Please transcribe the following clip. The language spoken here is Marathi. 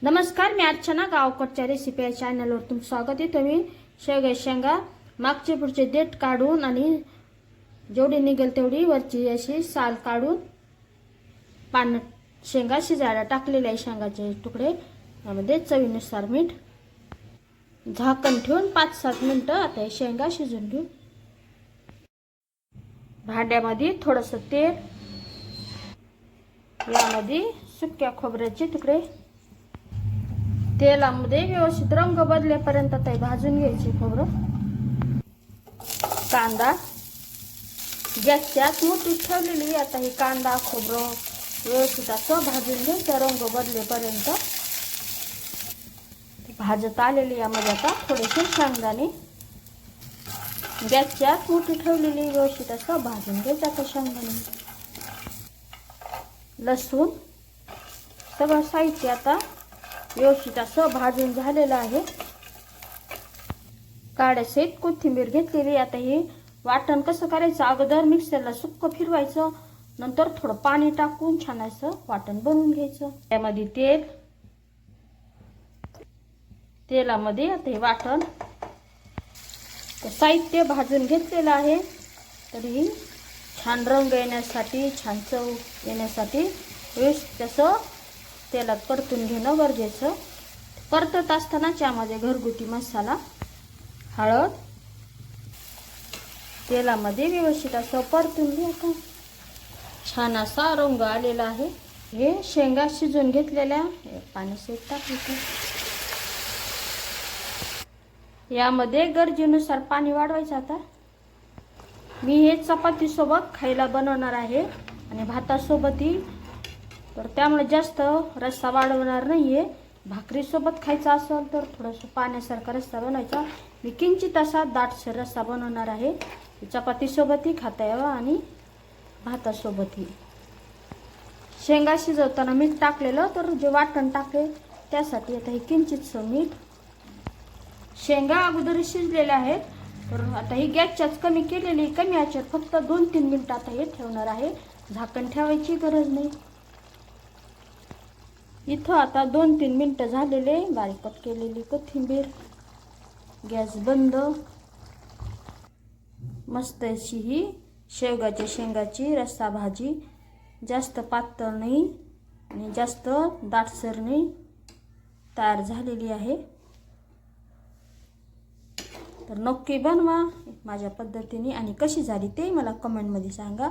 नमस्कार, मी अर्चना. गावकडच्या रेसिपी या चॅनलवर तुमचं स्वागत आहे. तुम्ही शेंगा मागचे पुढचे देठ काढून आणि जेवढी निघेल तेवढी वरची अशी साल काढून पान शेंगा शिजायला टाकलेले आहे. शेंगाचे तुकडे यामध्ये चवीनुसार मीठ, झाकण ठेवून 5-7 मिनिटं आता हे शेंगा शिजून घेऊ. भांड्यामध्ये थोडंसं तेल, यामध्ये सुक्या खोबऱ्याचे तुकडे, तेलामध्ये व्यवस्थित रंग बदलेपर्यंत ते भाजून घ्यायचे खोबरं. कांदा गॅसची आत मोठी ठेवलेली. आता ही कांदा खोबरं व्यवस्थित असं भाजून घ्यायचं रंग बदलेपर्यंत. भाजत आलेली यामध्ये आता थोडेसे शेंगदाणे गॅसची आत मोठी ठेवलेली व्यवस्थित असं भाजून घ्यायचं. आता शेंगदाणे, लसूण सगळं साहित्य आता व्यवस्थित असं भाजून झालेलं आहे. काड्यासहित कोथिंबीर घेतलेली. आता हे वाटण कसं करायचं, अगोदर मिक्सरला सुक्क फिरवायचं, नंतर थोडं पाणी टाकून छान असं वाटण बनवून घ्यायचं. त्यामध्ये तेलामध्ये आता हे वाटण साहित्य भाजून घेतलेलं आहे. तरी छान रंग येण्यासाठी, छान चव येण्यासाठी व्यवस्थित असं तेलात परतून घेणं गरजेचं. परतत असताना यामध्ये घरगुती मसाला, हळद तेलामध्ये व्यवस्थित असं परतून घ्यायचं. छान असा रंग आलेला आहे. हे शेंगा शिजून घेतलेल्या पाण्यासहित टाकायचं. यामध्ये गरजेनुसार पाणी वाढवायचं. आता मी हे चपातीसोबत खायला बनवणार आहे आणि भातासोबतही, तर त्यामुळे जास्त रस्सा वाढवणार नाहीये. भाकरीसोबत खायचा असेल तर थोडंसं पाण्यासारखा रस्सा बनवायचा. मी किंचित असा दाटसर रस्सा बनवणार आहे. चपातीसोबतही खाता यावा आणि भातासोबतही. शेंगा शिजवताना मीठ टाकलेलं, तर जे वाटण टाकले त्यासाठी आता हे किंचितसं मीठ. शेंगा अगोदर शिजलेल्या आहेत, तर आता ही गॅसच्याच कमी केलेली, कमी आचेवर फक्त 2-3 मिनिटं आता हे ठेवणार आहे. झाकण ठेवायची गरज नाही. इथं आता 2-3 मिनिटं झालेले. बारीक कट केलेली कोथिंबीर, गॅस बंद. मस्त अशी ही शेंगाची रस्सा भाजी, जास्त पातळ नाही आणि जास्त दाटसर नाही, तयार झालेली आहे. तर नक्की बनवा माझ्या पद्धतीने आणि कशी झाली ते मला कमेंटमध्ये सांगा.